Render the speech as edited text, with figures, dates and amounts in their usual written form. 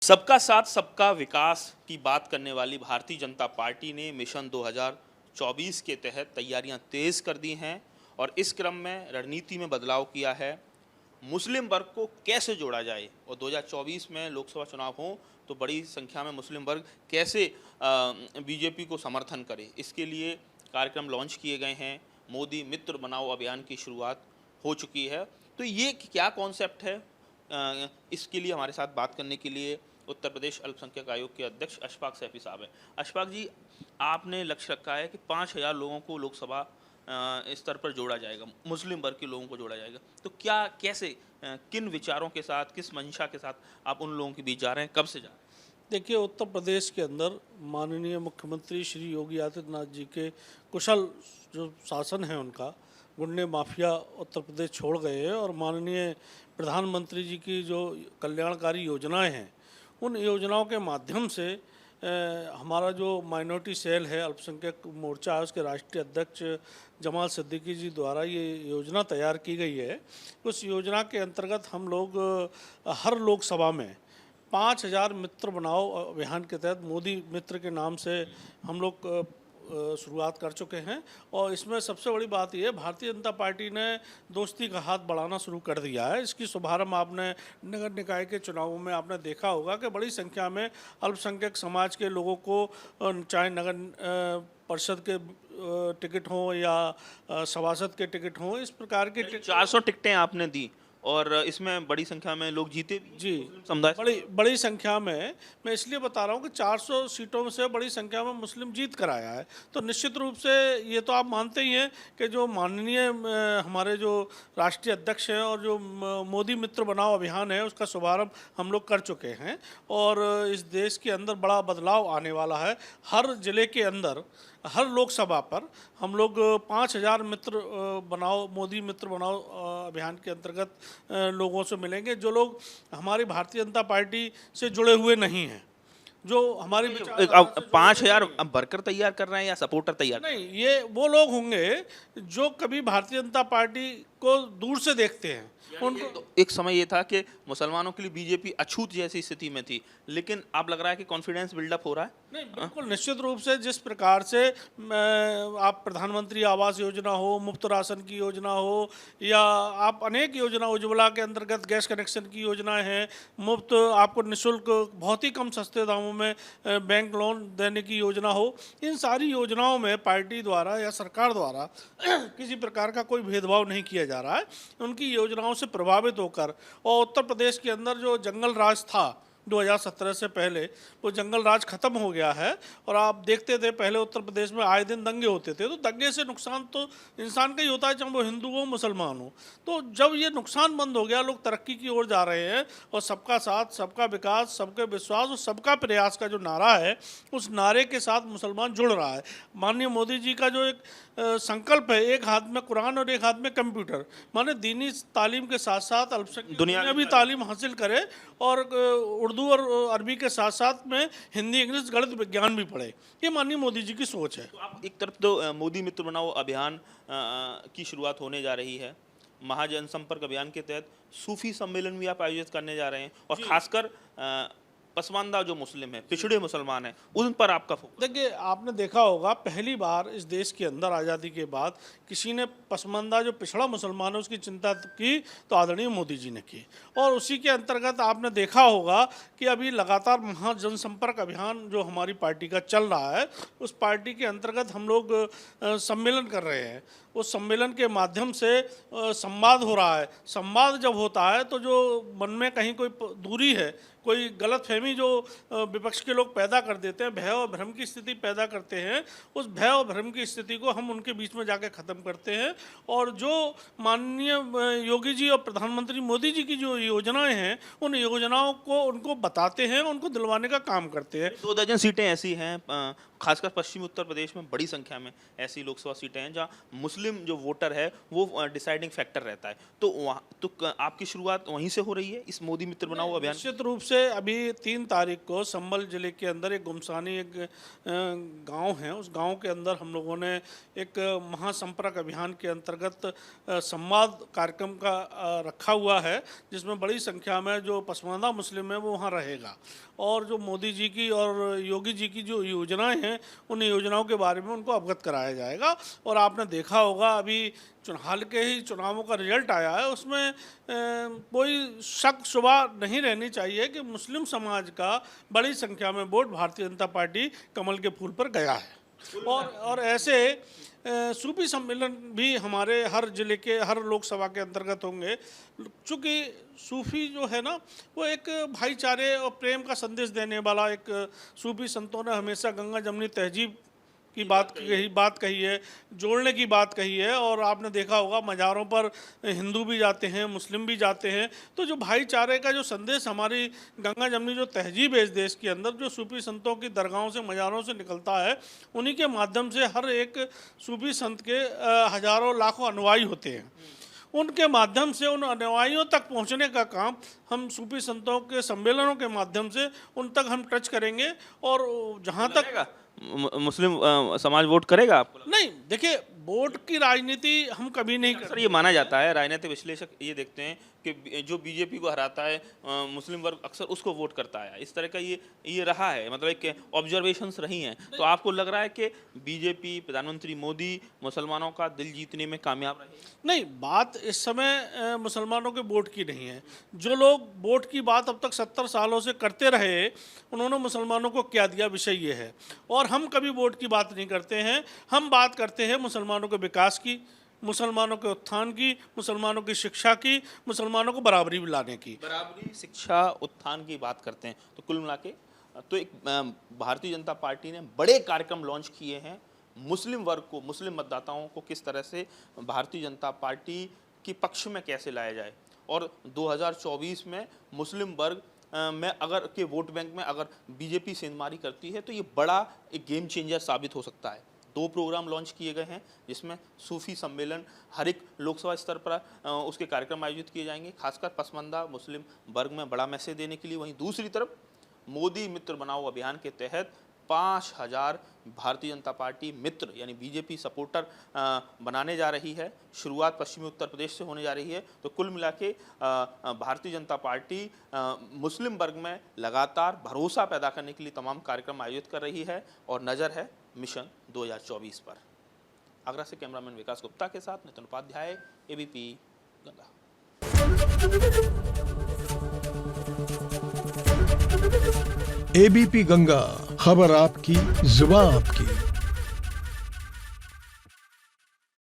सबका साथ सबका विकास की बात करने वाली भारतीय जनता पार्टी ने मिशन 2024 के तहत तैयारियां तेज कर दी हैं और इस क्रम में रणनीति में बदलाव किया है। मुस्लिम वर्ग को कैसे जोड़ा जाए और 2024 में लोकसभा चुनाव हो तो बड़ी संख्या में मुस्लिम वर्ग कैसे बीजेपी को समर्थन करे, इसके लिए कार्यक्रम लॉन्च किए गए हैं। मोदी मित्र बनाओ अभियान की शुरुआत हो चुकी है। तो ये क्या कॉन्सेप्ट है, इसके लिए हमारे साथ बात करने के लिए उत्तर प्रदेश अल्पसंख्यक आयोग के अध्यक्ष अशफाक सैफी साहब हैं। अशफाक जी, आपने लक्ष्य रखा है कि 5,000 लोगों को लोकसभा स्तर पर जोड़ा जाएगा, मुस्लिम वर्ग के लोगों को जोड़ा जाएगा। तो क्या कैसे किन विचारों के साथ, किस मंशा के साथ आप उन लोगों के बीच जा रहे हैं, कब से जा रहे हैं? देखिए, उत्तर प्रदेश के अंदर माननीय मुख्यमंत्री श्री योगी आदित्यनाथ जी के कुशल जो शासन है उनका, गुंडे माफिया उत्तर प्रदेश छोड़ गए हैं और माननीय प्रधानमंत्री जी की जो कल्याणकारी योजनाएं हैं, उन योजनाओं के माध्यम से हमारा जो माइनॉरिटी सेल है, अल्पसंख्यक मोर्चा है, उसके राष्ट्रीय अध्यक्ष जमाल सिद्दीकी जी द्वारा ये योजना तैयार की गई है। उस योजना के अंतर्गत हम लोग हर लोकसभा में 5,000 मित्र बनाओ अभियान के तहत मोदी मित्र के नाम से हम लोग शुरुआत कर चुके हैं। और इसमें सबसे बड़ी बात यह है, भारतीय जनता पार्टी ने दोस्ती का हाथ बढ़ाना शुरू कर दिया है। इसकी शुभारंभ आपने नगर निकाय के चुनावों में आपने देखा होगा कि बड़ी संख्या में अल्पसंख्यक समाज के लोगों को, चाहे नगर परिषद के टिकट हों या सभासद के टिकट हों, इस प्रकार के 400 टिकटें आपने दी और इसमें बड़ी संख्या में लोग जीते भी जी। समुदाय बड़ी संख्या में, मैं इसलिए बता रहा हूँ कि 400 सीटों में से बड़ी संख्या में मुस्लिम जीत कर आया है। तो निश्चित रूप से ये तो आप मानते ही हैं कि जो माननीय हमारे जो राष्ट्रीय अध्यक्ष हैं और जो मोदी मित्र बनाओ अभियान है, उसका शुभारंभ हम लोग कर चुके हैं और इस देश के अंदर बड़ा बदलाव आने वाला है। हर जिले के अंदर, हर लोकसभा पर हम लोग 5,000 मित्र बनाओ, मोदी मित्र बनाओ अभियान के अंतर्गत लोगों से मिलेंगे, जो लोग हमारी भारतीय जनता पार्टी से जुड़े हुए नहीं हैं, जो हमारी 5,000 वर्कर तैयार कर रहे हैं या सपोर्टर तैयार? नहीं, ये वो लोग होंगे जो कभी भारतीय जनता पार्टी को दूर से देखते हैं। उनको तो एक समय ये था कि मुसलमानों के लिए बीजेपी अछूत जैसी स्थिति में थी, लेकिन अब लग रहा है कि कॉन्फिडेंस बिल्डअप हो रहा है। नहीं, बिल्कुल निश्चित रूप से जिस प्रकार से आप प्रधानमंत्री आवास योजना हो, मुफ्त राशन की योजना हो, या आप अनेक योजना, उज्ज्वला के अंतर्गत गैस कनेक्शन की योजनाएं हैं, मुफ्त आपको निःशुल्क बहुत ही कम सस्ते दामों में बैंक लोन देने की योजना हो, इन सारी योजनाओं में पार्टी द्वारा या सरकार द्वारा किसी प्रकार का कोई भेदभाव नहीं किया जा रहा है। उनकी योजनाओं से प्रभावित होकर, और उत्तर प्रदेश के अंदर जो जंगल राज था 2017 से पहले, वो जंगल राज खत्म हो गया है। और आप देखते थे पहले उत्तर प्रदेश में आए दिन दंगे होते थे, तो दंगे से नुकसान तो इंसान का ही होता है, चाहे वो हिंदू हो मुसलमान हो। तो जब ये नुकसान बंद हो गया, लोग तरक्की की ओर जा रहे हैं और सबका साथ सबका विकास, सबके विश्वास और सबका प्रयास का जो नारा है, उस नारे के साथ मुसलमान जुड़ रहा है। माननीय मोदी जी का जो एक संकल्प है, एक हाथ में कुरान और एक हाथ में कंप्यूटर, माने दीनी तालीम के साथ साथ अल्पसंख्यक दुनिया में भी तालीम हासिल करे और उर्दू और अरबी के साथ साथ में हिंदी, इंग्लिश, गणित, विज्ञान भी पढ़े। ये माननीय मोदी जी की सोच है। तो आप एक तरफ तो मोदी मित्र बनाओ अभियान की शुरुआत होने जा रही है, महाजनसंपर्क अभियान के तहत सूफी सम्मेलन भी आप आयोजित करने जा रहे हैं और खासकर पसमानदा जो मुस्लिम है, पिछड़े मुसलमान हैं, उन पर आपका फोकस। देखिए, आपने देखा होगा पहली बार इस देश के अंदर आज़ादी के बाद किसी ने पसमानदा जो पिछड़ा मुसलमान है उसकी चिंता की तो आदरणीय मोदी जी ने की। और उसी के अंतर्गत आपने देखा होगा कि अभी लगातार महाजनसंपर्क अभियान जो हमारी पार्टी का चल रहा है, उस पार्टी के अंतर्गत हम लोग सम्मेलन कर रहे हैं। उस सम्मेलन के माध्यम से संवाद हो रहा है। संवाद जब होता है तो जो मन में कहीं कोई दूरी है, कोई गलतफहमी जो विपक्ष के लोग पैदा कर देते हैं, भय और भ्रम की स्थिति पैदा करते हैं, उस भय और भ्रम की स्थिति को हम उनके बीच में जाके ख़त्म करते हैं। और जो माननीय योगी जी और प्रधानमंत्री मोदी जी की जो योजनाएं हैं, उन योजनाओं को उनको बताते हैं, उनको दिलवाने का काम करते हैं। 2 दर्जन सीटें ऐसी हैं, खासकर पश्चिमी उत्तर प्रदेश में बड़ी संख्या में ऐसी लोकसभा सीटें हैं जहाँ मुस्लिम जो वोटर है वो डिसाइडिंग फैक्टर रहता है। तो वहाँ तो आपकी शुरुआत वहीं से हो रही है इस मोदी मित्र बनाओ अभियान? निश्चित रूप से अभी 3 तारीख को संभल जिले के अंदर एक गुमसानी एक गांव है, उस गांव के अंदर हम लोगों ने एक महासंपर्क अभियान के अंतर्गत संवाद कार्यक्रम का रखा हुआ है, जिसमें बड़ी संख्या में जो पसमानदा मुस्लिम है वो वहाँ रहेगा। और जो मोदी जी की और योगी जी की जो योजनाएं हैं उन योजनाओं के बारे में उनको अवगत कराया जाएगा। और आपने देखा होगा अभी हाल के ही चुनावों का रिजल्ट आया है, उसमें कोई शक शुबा नहीं रहनी चाहिए कि मुस्लिम समाज का बड़ी संख्या में वोट भारतीय जनता पार्टी कमल के फूल पर गया है। और ऐसे सूफी सम्मेलन भी हमारे हर जिले के हर लोकसभा के अंतर्गत होंगे। चूँकि सूफी जो है ना वो एक भाईचारे और प्रेम का संदेश देने वाला एक सूफी संतों ने हमेशा गंगा जमनी तहजीब की बात कही है, जोड़ने की बात कही है। और आपने देखा होगा मज़ारों पर हिंदू भी जाते हैं, मुस्लिम भी जाते हैं। तो जो भाईचारे का जो संदेश हमारी गंगा जमनी जो तहजीब है इस देश के अंदर, जो सूफी संतों की दरगाहों से मज़ारों से निकलता है, उन्हीं के माध्यम से हर एक सूफी संत के हज़ारों लाखों अनुयायी होते हैं। उनके माध्यम से उन अनुयायियों तक पहुंचने का काम हम सूफी संतों के सम्मेलनों के माध्यम से उन तक हम टच करेंगे। और जहां तक मुस्लिम समाज वोट करेगा आपको? नहीं, देखिए वोट की राजनीति हम कभी नहीं सर ये माना जाता है, राजनीतिक विश्लेषक ये देखते हैं कि जो बीजेपी को हराता है मुस्लिम वर्ग अक्सर उसको वोट करता है। इस तरह का ये रहा है, मतलब कि ऑब्जर्वेशंस रही हैं। तो आपको लग रहा है कि बीजेपी, प्रधानमंत्री मोदी मुसलमानों का दिल जीतने में कामयाब रहे? नहीं, बात इस समय मुसलमानों के वोट की नहीं है। जो लोग वोट की बात अब तक 70 सालों से करते रहे, उन्होंने मुसलमानों को क्या दिया, विषय ये है। और हम कभी वोट की बात नहीं करते हैं, हम बात करते हैं मुसलमानों के विकास की, मुसलमानों के उत्थान की, मुसलमानों की शिक्षा की, मुसलमानों को बराबरी लाने की। बराबरी, शिक्षा, उत्थान की बात करते हैं। तो कुल मिला के तो एक भारतीय जनता पार्टी ने बड़े कार्यक्रम लॉन्च किए हैं मुस्लिम वर्ग को, मुस्लिम मतदाताओं को किस तरह से भारतीय जनता पार्टी के पक्ष में कैसे लाया जाए। और 2024 में मुस्लिम वर्ग में अगर के वोट बैंक में अगर बीजेपी सेंधमारी करती है तो ये बड़ा एक गेम चेंजर साबित हो सकता है। 2 प्रोग्राम लॉन्च किए गए हैं जिसमें सूफी सम्मेलन हर एक लोकसभा स्तर पर उसके कार्यक्रम आयोजित किए जाएंगे, खासकर पसमानदा मुस्लिम वर्ग में बड़ा मैसेज देने के लिए। वहीं दूसरी तरफ मोदी मित्र बनाओ अभियान के तहत 5000 भारतीय जनता पार्टी मित्र यानी बीजेपी सपोर्टर बनाने जा रही है। शुरुआत पश्चिमी उत्तर प्रदेश से होने जा रही है। तो कुल मिला के भारतीय जनता पार्टी मुस्लिम वर्ग में लगातार भरोसा पैदा करने के लिए तमाम कार्यक्रम आयोजित कर रही है और नज़र है मिशन 2024 पर। आगरा से कैमरामैन विकास गुप्ता के साथ नितिन उपाध्याय, एबीपी गंगा। एबीपी गंगा, खबर आपकी, जुबान आपकी।